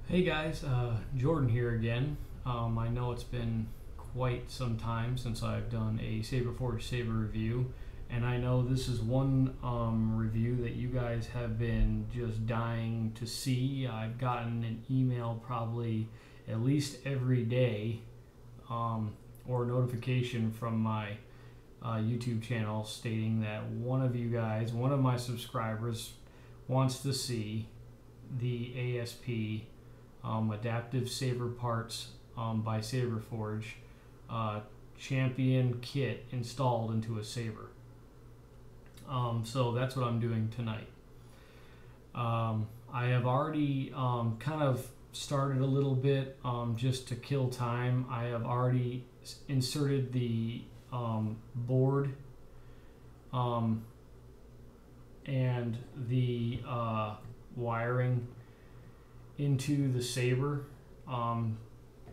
Hey guys, Jordan here again. I know it's been quite some time since I've done a SaberForge Saber review, and I know this is one review that you guys have been just dying to see. I've gotten an email probably at least every day, or a notification from my YouTube channel stating that one of you guys, one of my subscribers, wants to see the ASP Adaptive Saber Parts by SaberForge Champion kit installed into a Saber. So that's what I'm doing tonight. I have already kind of started a little bit just to kill time. I have already inserted the board and the wiring into the Saber,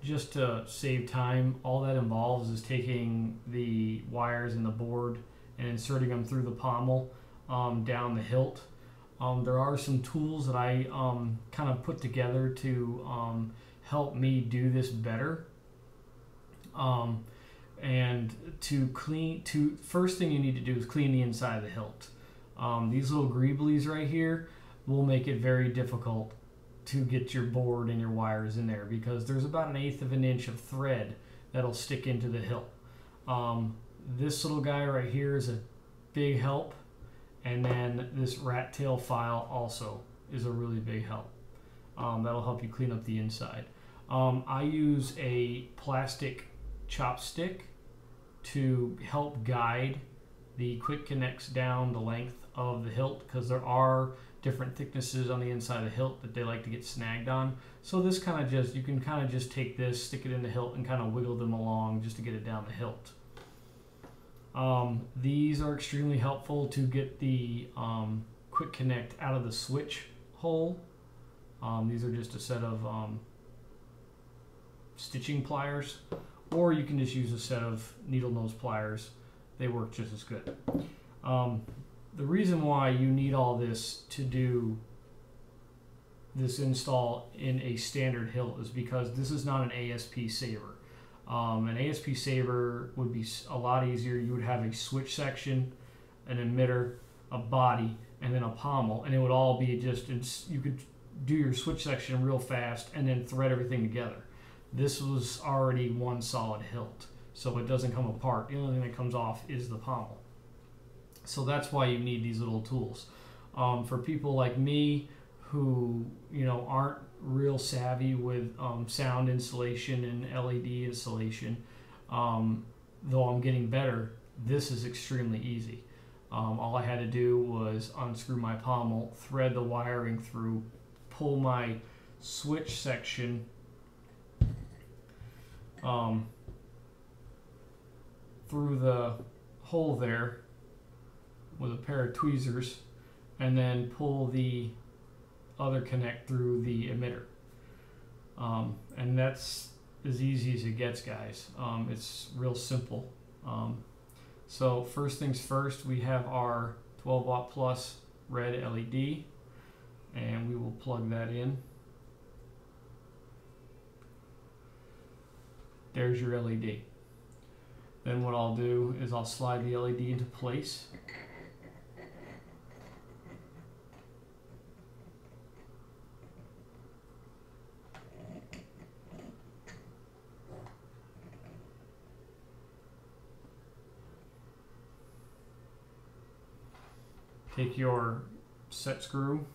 just to save time. All that involves is taking the wires in the board and inserting them through the pommel down the hilt. There are some tools that I kind of put together to help me do this better. And first thing you need to do is clean the inside of the hilt. These little greeblies right here will make it very difficult to get your board and your wires in there, because there's about 1/8 of an inch of thread that'll stick into the hilt. This little guy right here is a big help, and then this rat tail file also is a really big help. That'll help you clean up the inside. I use a plastic chopstick to help guide the quick connects down the length of the hilt, because there are different thicknesses on the inside of the hilt that they like to get snagged on. So this kind of you can kind of just take this, stick it in the hilt, and kind of wiggle them along just to get it down the hilt. These are extremely helpful to get the quick connect out of the switch hole. These are just a set of stitching pliers, or you can just use a set of needle nose pliers. They work just as good. The reason why you need all this to do this install in a standard hilt is because this is not an ASP Saber. An ASP Saber would be a lot easier. You would have a switch section, an emitter, a body, and then a pommel, and it would all be just, you could do your switch section real fast and then thread everything together. This was already one solid hilt, so it doesn't come apart. The only thing that comes off is the pommel. So that's why you need these little tools. For people like me who aren't real savvy with sound installation and LED installation, though I'm getting better, this is extremely easy. All I had to do was unscrew my pommel, thread the wiring through, pull my switch section through the hole there with a pair of tweezers, and then pull the other connect through the emitter. And that's as easy as it gets, guys. It's real simple. So first things first, we have our 12 watt plus red LED, and we will plug that in. There's your LED. Then what I'll do is I'll slide the LED into place. Take your set screw,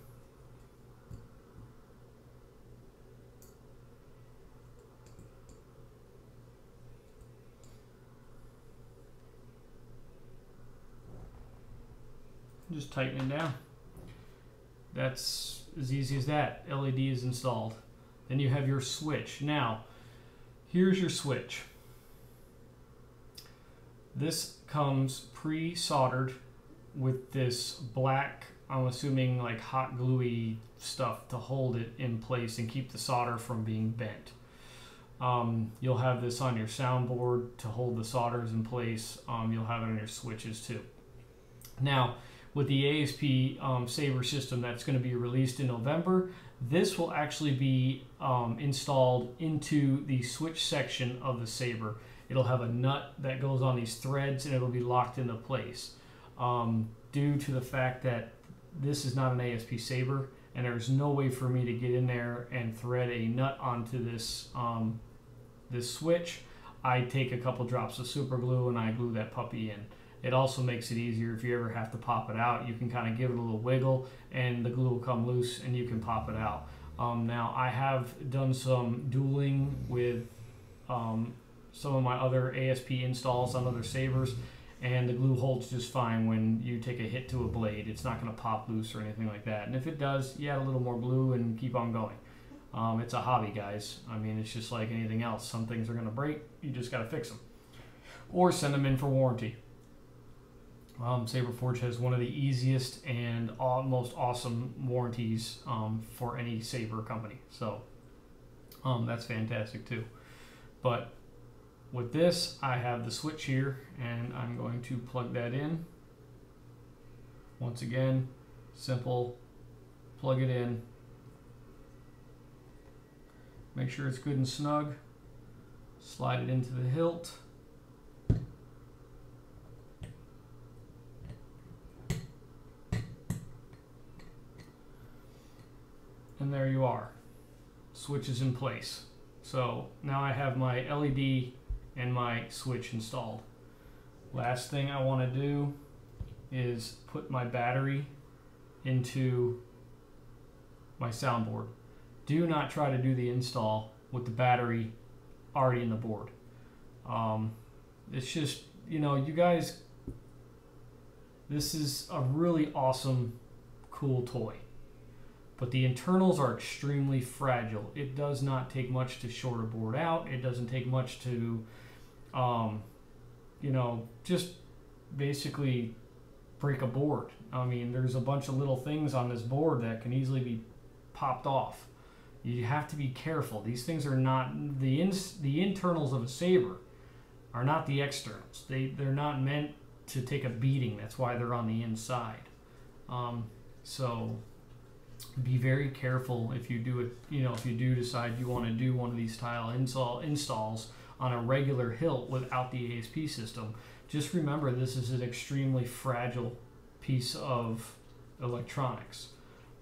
just tighten it down. That's as easy as that. LED is installed. Then you have your switch. Now, here's your switch. This comes pre-soldered with this black, I'm assuming like hot gluey stuff to hold it in place and keep the solder from being bent. You'll have this on your soundboard to hold the solders in place. You'll have it on your switches too. Now, with the ASP Saber system that's going to be released in November, this will actually be installed into the switch section of the Saber. It'll have a nut that goes on these threads and it'll be locked into place. Due to the fact that this is not an ASP Saber and there's no way for me to get in there and thread a nut onto this, this switch, I take a couple drops of super glue and I glue that puppy in. It also makes it easier if you ever have to pop it out. You can kind of give it a little wiggle and the glue will come loose and you can pop it out. Now I have done some dueling with some of my other ASP installs on other Sabers, and the glue holds just fine when you take a hit to a blade. It's not going to pop loose or anything like that. And if it does, you add a little more glue and keep on going. It's a hobby, guys. I mean, it's just like anything else. Some things are going to break. You just got to fix them. Or send them in for warranty. SaberForge has one of the easiest and most awesome warranties for any Saber company. So that's fantastic too. But with this, I have the switch here, and I'm going to plug that in. Once again, simple, plug it in. Make sure it's good and snug. Slide it into the hilt. And there you are. Switch is in place. So now I have my LED and my switch installed. Last thing I want to do is put my battery into my soundboard. Do not try to do the install with the battery already in the board. It's just, you know, you guys, this is a really awesome, cool toy. But the internals are extremely fragile. It does not take much to short a board out. It doesn't take much to, you know, just basically break a board. I mean, there's a bunch of little things on this board that can easily be popped off. You have to be careful. These things are not, the internals of a Saber are not the externals. They're not meant to take a beating. That's why they're on the inside. So be very careful if you do it, you know, if you do decide you want to do one of these style installs on a regular hilt without the ASP system. Just remember, this is an extremely fragile piece of electronics.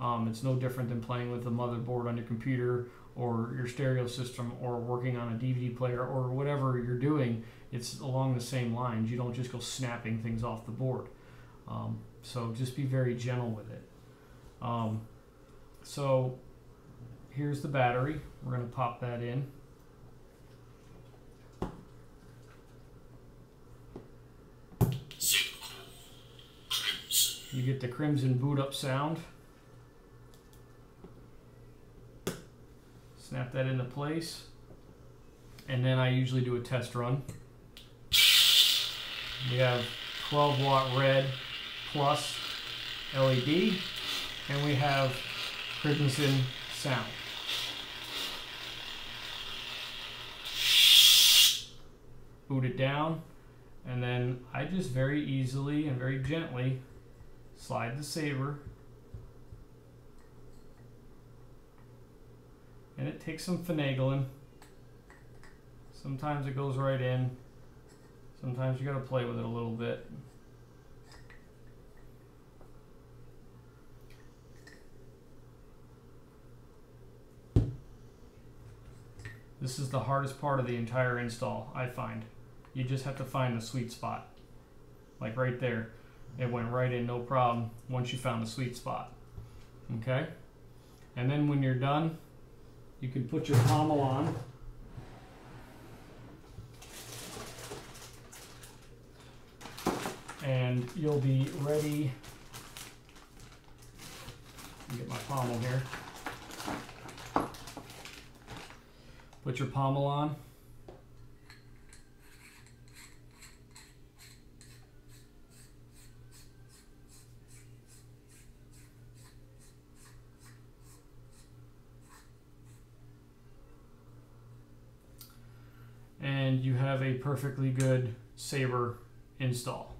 It's no different than playing with a motherboard on your computer or your stereo system or working on a DVD player or whatever you're doing. It's along the same lines. You don't just go snapping things off the board. So just be very gentle with it. So here's the battery. We're going to pop that in. You get the crimson boot up sound. Snap that into place. And then I usually do a test run. We have 12 watt red plus LED. And we have crimson sound. Boot it down, and then I just very easily and very gently slide the Saber, and it takes some finagling. Sometimes it goes right in, sometimes you got to play with it a little bit. This is the hardest part of the entire install, I find. You just have to find the sweet spot. Like right there. It went right in, no problem, once you found the sweet spot. Okay? And then when you're done, you can put your pommel on. And you'll be ready. Let me get my pommel here. Put your pommel on. And you have a perfectly good Saber install.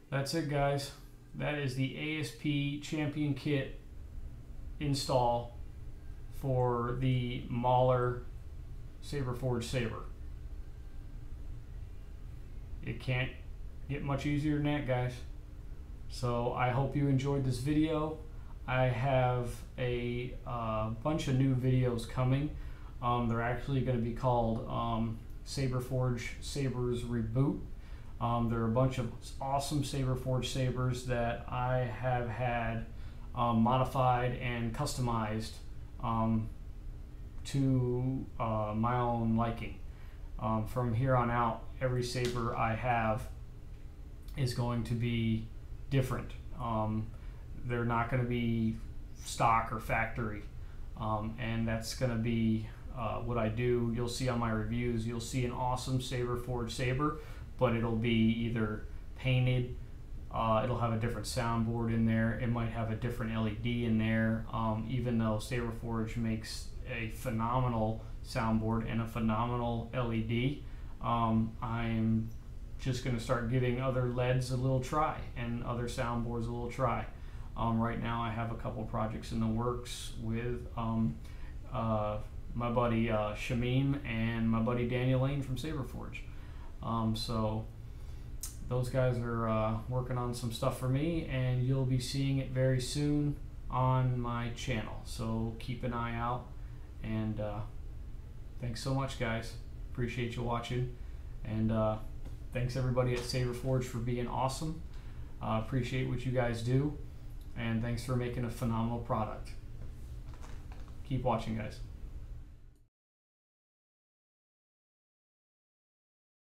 That's it, guys. That is the ASP Champion Kit install for the Mahler SaberForge Saber. It can't get much easier than that, guys. So I hope you enjoyed this video. I have a bunch of new videos coming. They're actually going to be called SaberForge Sabers Reboot. There are a bunch of awesome SaberForge sabers that I have had modified and customized to my own liking. From here on out, every saber I have is going to be different. They're not going to be stock or factory, and that's going to be what I do. You'll see on my reviews, you'll see an awesome SaberForge saber, but it'll be either painted, it'll have a different soundboard in there, it might have a different LED in there. Even though SaberForge makes a phenomenal soundboard and a phenomenal LED, I'm just going to start giving other LEDs a little try and other soundboards a little try. Right now I have a couple projects in the works with my buddy Shamim and my buddy Daniel Lane from SaberForge. So those guys are working on some stuff for me, and you'll be seeing it very soon on my channel. So keep an eye out, and thanks so much, guys. Appreciate you watching, and thanks everybody at SaberForge for being awesome. Appreciate what you guys do, and thanks for making a phenomenal product. Keep watching, guys.